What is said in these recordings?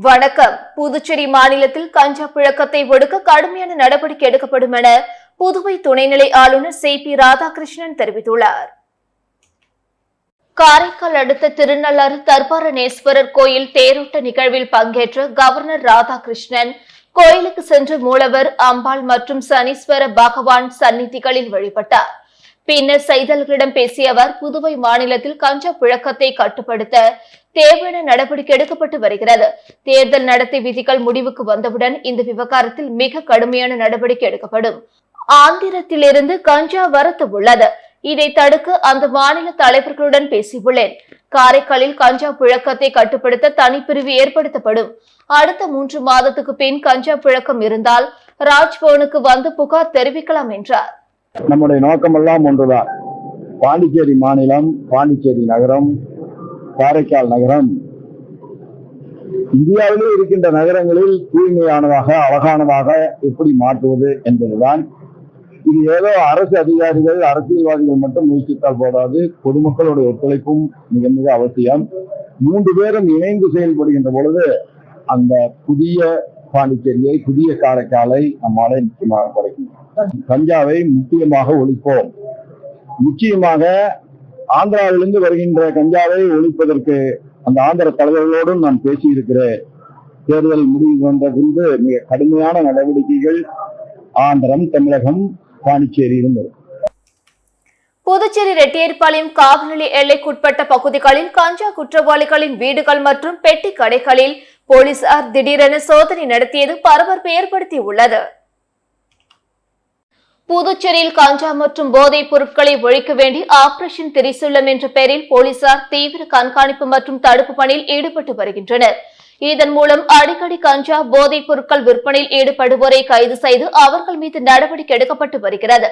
வணக்கம். புதுச்சேரி மாநிலத்தில் கஞ்சா புழக்கத்தை ஒடுக்க கடுமையான நடவடிக்கை எடுக்கப்படும் என புதுவை துணைநிலை ஆளுநர் சி.பி. ராதாகிருஷ்ணன் தெரிவித்துள்ளார். காரைக்கால் அடுத்த திருநள்ளாறு தர்பாரணேஸ்வரர் கோயில் தேரோட்ட நிகழ்வில் பங்கேற்ற கவர்னர் ராதாகிருஷ்ணன் கோயிலுக்கு சென்று மூலவர், அம்பாள் மற்றும் சனீஸ்வர பகவான் சந்நிதிகளில் வழிபட்டார். பின்னர் செய்தியாளர்களிடம் பேசிய அவர், புதுவை மாநிலத்தில் கஞ்சா புழக்கத்தை கட்டுப்படுத்த தேவையான நடவடிக்கை எடுக்கப்பட்டு வருகிறது. தேர்தல் நடத்தை விதிகள் முடிவுக்கு வந்தவுடன் இந்த விவகாரத்தில் மிக கடுமையான நடவடிக்கை எடுக்கப்படும். ஆந்திரத்திலிருந்து கஞ்சா வரத்து உள்ளது. இதை தடுக்க அந்த மாநில தலைவர்களுடன் பேசியுள்ளேன். காரைக்காலில் கஞ்சா புழக்கத்தை கட்டுப்படுத்த தனிப்பிரிவு ஏற்படுத்தப்படும். அடுத்த 3 மாதத்துக்கு பின் கஞ்சா புழக்கம் இருந்தால் ராஜ்பவனுக்கு வந்து புகார் தெரிவிக்கலாம் என்றார். நம்முடைய நோக்கமெல்லாம் ஒன்றுதான். பாண்டிச்சேரி மாநிலம், பாண்டிச்சேரி நகரம், காரைக்கால் நகரம் இந்தியாவிலே இருக்கின்ற நகரங்களில் தூய்மையானதாக, அழகானதாக எப்படி மாற்றுவது என்பதுதான். இது ஏதோ அரசு அதிகாரிகள், அரசியல்வாதிகள் மட்டும் முயற்சித்தால் போதாது. பொதுமக்களுடைய ஒத்துழைப்பும் மிக மிக அவசியம். 3 பேரும் இணைந்து செயல்படுகின்ற பொழுது அந்த புதிய பாண்டிச்சேரியை, புதிய காரைக்காலை நம்மாலே நிச்சயமாக குறைக்கும். கஞ்சாவை முக்கியமாக ஒழிப்போம். நிச்சயமாக ஆந்திராவிலிருந்து வருகின்ற கஞ்சாவை ஒழிப்பதற்கு அந்த ஆந்திர தலைவர்களோடும் நான் பேசியிருக்கிறேன். தேர்தல் முடிவு வந்த பின்பு மிக கடுமையான நடவடிக்கைகள் ஆந்திரம், தமிழகம், பாண்டிச்சேரியிலும் வரும். புதுச்சேரி ரெட்டியார்பாளையம் காவல் நிலைய எல்லைக்குட்பட்ட பகுதிகளில் கஞ்சா குற்றவாளிகளின் வீடுகள் மற்றும் பெட்டி கடைகளில் போலீசார் திடீரென சோதனை நடத்தியது பரபரப்பை ஏற்படுத்தியுள்ளது. புதுச்சேரியில் கஞ்சா மற்றும் போதைப் பொருட்களை ஒழிக்க வேண்டி ஆபரேஷன் திரிசூலம் என்ற பெயரில் போலீசார் தீவிர கண்காணிப்பு மற்றும் தடுப்பு பணியில் ஈடுபட்டு வருகின்றனர். இதன் மூலம் அடிக்கடி கஞ்சா, போதைப் பொருட்கள் விற்பனையில் ஈடுபடுவோரை கைது செய்து அவர்கள் மீது நடவடிக்கை எடுக்கப்பட்டு வருகிறது.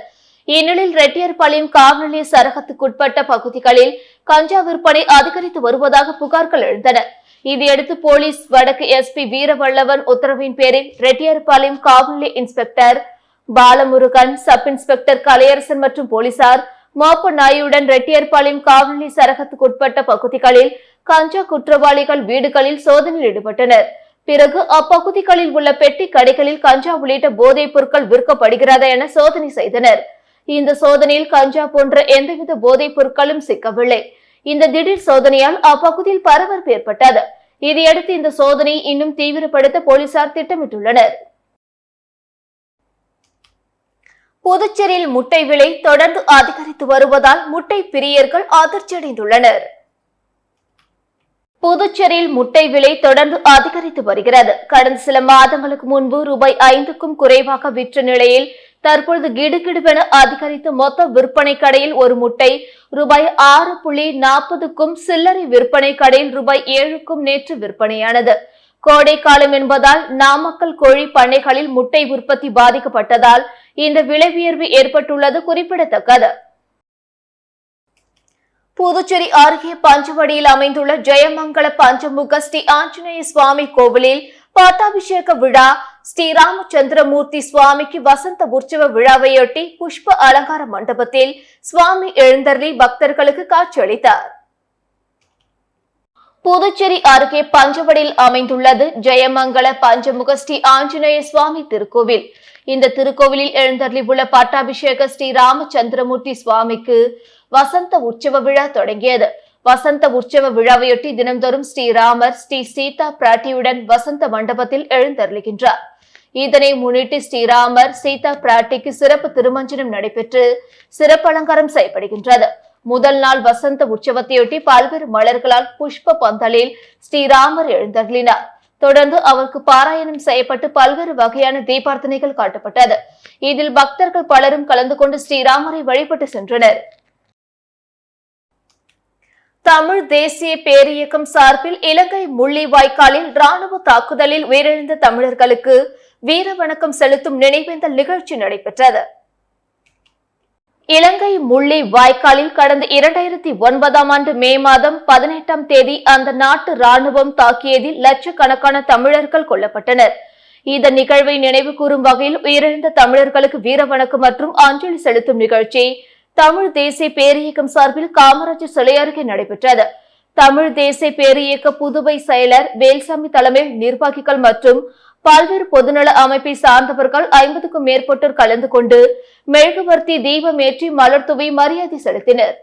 இந்நிலையில் ரெட்டியார்பாளையம் காவல் நிலைய சரகத்துக்குட்பட்ட பகுதிகளில் கஞ்சா விற்பனை அதிகரித்து வருவதாக புகார்கள் எழுந்தன. இதையடுத்து போலீஸ் வடக்கு எஸ்பி வீரவல்லவன் உத்தரவின் பேரில் ரெட்டியார்பாளையம் காவல் நிலைய inspector Balamurugan, sub inspector Kalaiyarasan மற்றும் போலீசார் மோப்ப நாயுடன் ரெட்டியார்பாளையம் காவல் நிலைய சரகத்துக்குட்பட்ட பகுதிகளில் கஞ்சா குற்றவாளிகள் வீடுகளில் சோதனையில் ஈடுபட்டனர். பிறகு அப்பகுதிகளில் உள்ள பெட்டி கடைகளில் கஞ்சா உள்ளிட்ட போதைப் பொருட்கள் விற்கப்படுகிறதா என சோதனை செய்தனர். இந்த சோதனையில் கஞ்சா போன்ற எந்தவித போதைப் பொருட்களும் சிக்கவில்லை. இந்த திடீர் சோதனையால் அப்பகுதியில் பரபரப்பு ஏற்பட்டது. இதையடுத்து இந்த சோதனையை இன்னும் தீவிரப்படுத்த போலீசார் திட்டமிட்டுள்ளனர். புதுச்சேரியில் முட்டை விலை தொடர்ந்து அதிகரித்து வருவதால் முட்டை பிரியர்கள் அதிர்ச்சியடைந்துள்ளனர். புதுச்சேரியில் முட்டை விலை தொடர்ந்து அதிகரித்து வருகிறது. கடந்த சில மாதங்களுக்கு முன்பு ரூபாய் 5க்கும் குறைவாக விற்ற நிலையில் தற்பொழுது கிடுகிடுவென அதிகரித்து மொத்த விற்பனை கடையில் ஒரு முட்டை ரூபாய் 6.40க்கும், சில்லறை விற்பனை கடையில் ரூபாய் 7க்கும் நேற்று விற்பனையானது. கோடை காலம் என்பதால் நாமக்கல் கோழி பண்ணைகளில் முட்டை உற்பத்தி பாதிக்கப்பட்டதால் இந்த விலை உயர்வு ஏற்பட்டுள்ளது குறிப்பிடத்தக்கது. புதுச்சேரி அருகே பஞ்சவடியில் அமைந்துள்ள ஜெயமங்கல பஞ்சமுக ஸ்ரீ ஆஞ்சநேய சுவாமி கோவிலில் பட்டாபிஷேக விழா. ஸ்ரீராமச்சந்திரமூர்த்தி சுவாமிக்கு வசந்த உற்சவ விழாவையொட்டி புஷ்ப அலங்கார மண்டபத்தில் சுவாமி எழுந்தருளி பக்தர்களுக்கு காட்சியளித்தார். புதுச்சேரி அருகே பஞ்சவடியில் அமைந்துள்ளது ஜெயமங்கல பஞ்சமுக ஸ்ரீ ஆஞ்சநேய சுவாமி திருக்கோவில். இந்த திருக்கோவிலில் எழுந்தருளி உள்ள பட்டாபிஷேக ஸ்ரீ ராமச்சந்திரமூர்த்தி சுவாமிக்கு வசந்த உற்சவ விழா தொடங்கியது. வசந்த உற்சவ விழாவையொட்டி தினந்தோறும் ஸ்ரீராமர் ஸ்ரீ சீதா பிராட்டியுடன் வசந்த மண்டபத்தில் எழுந்தருளுகின்றார். இதனை முன்னிட்டு ஸ்ரீராமர் சீதா பிராட்டிக்கு சிறப்பு திருமஞ்சனம் நடைபெற்று சிறப்பு அலங்காரம் செய்யப்படுகின்றது. முதல் நாள் வசந்த உற்சவத்தையொட்டி பல்வேறு மலர்களால் புஷ்ப பந்தலில் ஸ்ரீராமர் எழுந்தருளினார். தொடர்ந்து அவருக்கு பாராயணம் செய்யப்பட்டு பல்வேறு வகையான தீபார்த்தனைகள் காட்டப்பட்டது. இதில் பக்தர்கள் பலரும் கலந்து கொண்டு ஸ்ரீராமரை வழிபட்டு சென்றனர். தமிழ் தேசிய பேரியக்கம் சார்பில் இலங்கை முள்ளிவாய்க்காலில் ராணுவ தாக்குதலில் உயிரிழந்த தமிழர்களுக்கு வீர வணக்கம் செலுத்தும் நினைவேந்தல் நிகழ்ச்சி நடைபெற்றது. இலங்கை முள்ளி வாய்க்காலில் கடந்த 2009ஆம் ஆண்டு மே மாதம் 18ஆம் தேதி அந்த நாட்டு ராணுவம் தாக்கியதில் லட்சக்கணக்கான தமிழர்கள் கொல்லப்பட்டனர். இந்த நிகழ்வை நினைவு கூறும் வகையில் உயிரிழந்த தமிழர்களுக்கு வீர வணக்கம் மற்றும் அஞ்சலி செலுத்தும் நிகழ்ச்சி தமிழ் தேசிய பேரியக்கம் சார்பில் காமராஜர் சிலை அருகே நடைபெற்றது. தமிழ் தேசிய பேரியக்க புதுவை செயலர் வேல்சாமி தலைமையில் நிர்வாகிகள் மற்றும் பல்வேறு பொதுநல அமைப்பை சார்ந்தவர்கள் 50க்கும் மேற்பட்டோர் கலந்து கொண்டு மெழுகுவர்த்தி தீபம் ஏற்றி மலர் தூவி மரியாதை செலுத்தினர்.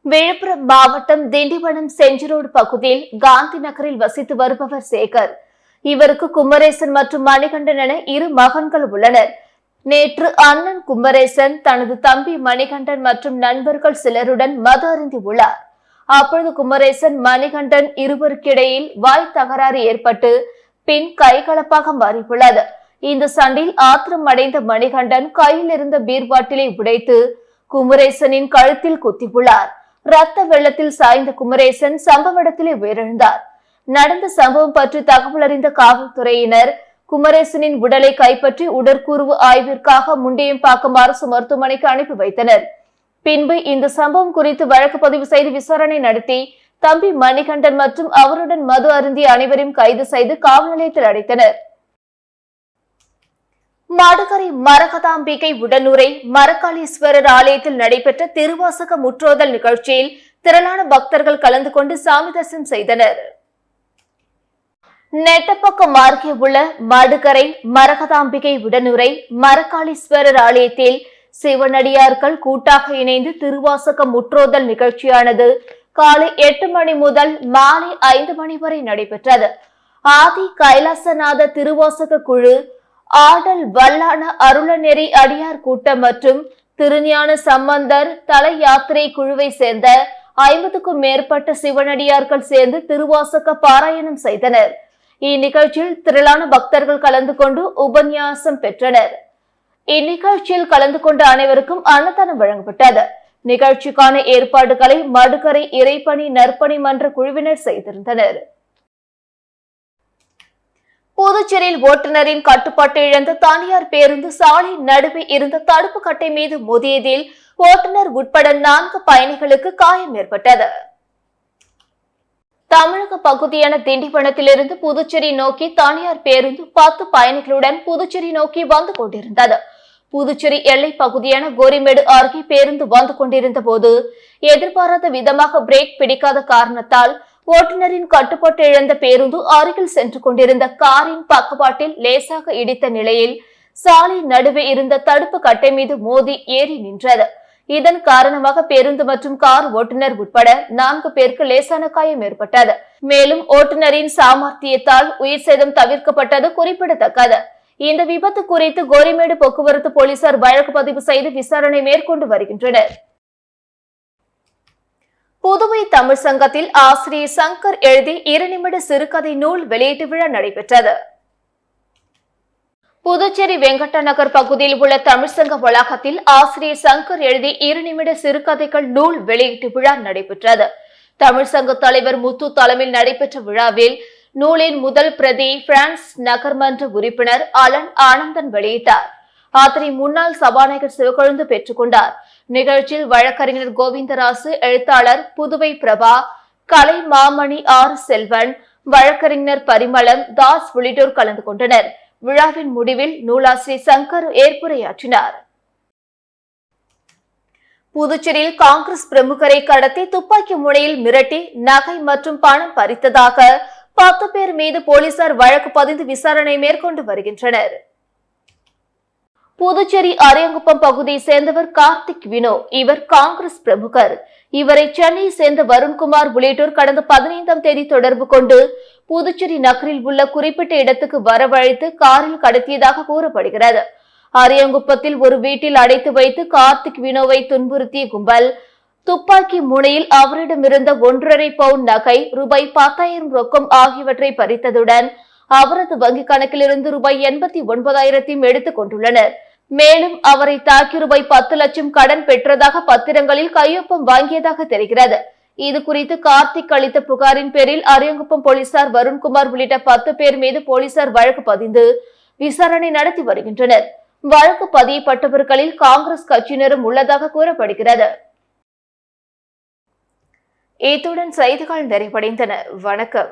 விழுப்புரம் மாவட்டம் திண்டிவனம் செஞ்சிரோடு பகுதியில் காந்தி நகரில் வசித்து வருபவர் சேகர். இவருக்கு குமரேசன் மற்றும் மணிகண்டன் என 2 மகன்கள் உள்ளனர். நேற்று அண்ணன் குமரேசன் தனது தம்பி மணிகண்டன் மற்றும் நண்பர்கள் சிலருடன் மது அருந்தி உள்ளார். அப்பொழுது குமரேசன் மணிகண்டன் இருவருக்கிடையில் வாய் தகராறு ஏற்பட்டு பின் கைகலப்பாக மாறியுள்ளது. இந்த சண்டையில் ஆத்திரம் அடைந்த மணிகண்டன் கையில் இருந்த பீர் பாட்டிலை உடைத்து குமரேசனின் கழுத்தில் குத்தியுள்ளார். ரத்த வெள்ளத்தில் சாய்ந்த குமரேசன் சம்பவ இடத்திலே உயிரிழந்தார். நடந்த சம்பவம் பற்றி தகவல் அறிந்த காவல்துறையினர் குமரேசனின் உடலை கைப்பற்றி உடற்கூறு ஆய்விற்காக முண்டியம்பாக்கம் அரசு மருத்துவமனைக்கு அனுப்பி வைத்தனர். பின்பு இந்த சம்பவம் குறித்து வழக்கு பதிவு செய்து விசாரணை நடத்தி தம்பி மணிகண்டன் மற்றும் அவருடன் மது அருந்திய அனைவரையும் கைது செய்து காவல் நிலையத்தில் அடைத்தனர். மடுகரை மரகதாம்பிகை உடனுரை மரகாளீஸ்வரர் ஆலயத்தில் நடைபெற்ற திருவாசக முற்றோதல் நிகழ்ச்சியில் திரளான பக்தர்கள் கலந்து கொண்டு சாமி தரிசனம் செய்தனர். நெட்டப்பக்கம் அருகே உள்ள மடுகரை மரகதாம்பிகை உடனுரை மரகாளீஸ்வரர் ஆலயத்தில் சிவனடியார்கள் கூட்டாக இணைந்து திருவாசக முற்றோதல் நிகழ்ச்சியானது காலை 8 மணி முதல் மாலை 5 மணி வரை நடைபெற்றது. ஆதி கைலாசநாத திருவாசக குழு, ஆடல் வல்லான அருளநெறி அடியார் கூட்டம் மற்றும் திருஞான சம்பந்தர் தல யாத்திரை குழுவை சேர்ந்த 50க்கும் மேற்பட்ட சிவனடியார்கள் சேர்ந்து திருவாசக பாராயணம் செய்தனர். இந்நிகழ்ச்சியில் திரளான பக்தர்கள் கலந்து கொண்டு உபன்யாசம் பெற்றனர். இந்நிகழ்ச்சியில் கலந்து கொண்ட அனைவருக்கும் அன்னதானம் வழங்கப்பட்டது. நிகழ்ச்சிக்கான ஏற்பாடுகளை மடுகரை இறைப்பணி நற்பணி மன்ற குழுவினர் செய்திருந்தனர். புதுச்சேரியில் ஓட்டுநரின் கட்டுப்பாட்டை இழந்த தனியார் பேருந்து சாலை நடுவே இருந்த தடுப்பு கட்டை மீது மோதியதில் ஓட்டுநர் உட்பட 4 பயணிகளுக்கு காயம் ஏற்பட்டது. தமிழக பகுதியான திண்டிவனத்திலிருந்து புதுச்சேரி நோக்கி தனியார் பேருந்து 10 பயணிகளுடன் புதுச்சேரி நோக்கி வந்து கொண்டிருந்தது. புதுச்சேரி எல்லை பகுதியான கோரிமேடு அருகே பேருந்து வந்து கொண்டிருந்த போது எதிர்பாராத விதமாக பிரேக் பிடிக்காத காரணத்தால் ஓட்டுநரின் கட்டுப்பாட்டு இழந்த பேருந்து அருகில் சென்று கொண்டிருந்த காரின் பக்கவாட்டில் லேசாக இடித்த நிலையில் சாலை நடுவே இருந்த தடுப்பு கட்டை மீது மோதி ஏறி நின்றது. இதன் காரணமாக பேருந்து மற்றும் கார் ஓட்டுநர் உட்பட 4 பேருக்கு லேசான காயம் ஏற்பட்டது. மேலும் ஓட்டுநரின் சாமர்த்தியத்தால் உயிர் சேதம் தவிர்க்கப்பட்டது குறிப்பிடத்தக்கது. இந்த விபத்து குறித்து கோரிமேடு போக்குவரத்து போலீசார் வழக்கு பதிவு செய்து விசாரணை மேற்கொண்டு வருகின்றனர். புதுவை தமிழ் சங்கத்தில் ஆசிரியர் சங்கர் எழுதி 2 நிமிட சிறுகதை நூல் வெளியீட்டு விழா நடைபெற்றது. புதுச்சேரி வெங்கட்ட நகர் பகுதியில் உள்ள தமிழ்சங்க வளாகத்தில் ஆசிரியர் சங்கர் எழுதி 2 நிமிட சிறுகதைகள் நூல் வெளியீட்டு விழா நடைபெற்றது. தமிழ்சங்க தலைவர் முத்து தலைமையில் நடைபெற்ற விழாவில் நூலின் முதல் பிரதி பிரான்ஸ் நகர்மன்ற உறுப்பினர் அலன் ஆனந்தன் வெளியிட்டார். அதனை முன்னாள் சபாநாயகர் சிவக்கொழுந்து பெற்றுக் கொண்டார். நிகழ்ச்சியில் வழக்கறிஞர் கோவிந்தராசு, எழுத்தாளர் புதுவை பிரபா, கலை மாமணி ஆர் செல்வன், வழக்கறிஞர் பரிமளம் தாஸ் உள்ளிட்டோர் கலந்து கொண்டனர். விழாவின் முடிவில் நூலாசிரியர் சங்கர் ஏற்புரையாற்றினார். புதுச்சேரியில் காங்கிரஸ் பிரமுகரை கடத்தி துப்பாக்கி முனையில் மிரட்டி நகை மற்றும் பணம் பறித்ததாக 10 பேர் மீது போலீசார் வழக்கு பதிந்து விசாரணை மேற்கொண்டு வருகின்றனர். புதுச்சேரி அரியங்குப்பம் பகுதியை சேர்ந்தவர் கார்த்திக் வினோ. இவர் காங்கிரஸ் பிரமுகர். இவரை சென்னையை சேர்ந்த வருண்குமார் உள்ளிட்டோர் கடந்த 15ஆம் தேதி தொடர்பு கொண்டு புதுச்சேரி நகரில் உள்ள குறிப்பிட்ட இடத்துக்கு வரவழைத்து காரில் கடத்தியதாக கூறப்படுகிறது. அரியங்குப்பத்தில் ஒரு வீட்டில் அடைத்து வைத்து கார்த்திக் வினோவை துன்புறுத்திய கும்பல் துப்பாக்கி முனையில் அவரிடமிருந்த 1.5 பவுண்ட் நகை, ரூபாய் 10,000 ரொக்கம் ஆகியவற்றை பறித்ததுடன் அவரது வங்கி கணக்கிலிருந்து ரூபாய் 89,000 எடுத்துக் கொண்டுள்ளனர். மேலும் அவரை தாக்கி ரூபாய் 10 லட்சம் கடன் பெற்றதாக பத்திரங்களில் கையொப்பம் வாங்கியதாக தெரிகிறது. இது குறித்து கார்த்திக் அளித்த புகாரின் பேரில் அரியங்குப்பம் போலீசார் வருண்குமார் உள்ளிட்ட 10 பேர் மீது போலீசார் வழக்கு பதிந்து விசாரணை நடத்தி வருகின்றனர். வழக்கு பதியப்பட்டவர்களில் காங்கிரஸ் கட்சியினரும் உள்ளதாக கூறப்படுகிறது. இத்துடன் செய்திகள் நிறைவடைந்தன. வணக்கம்.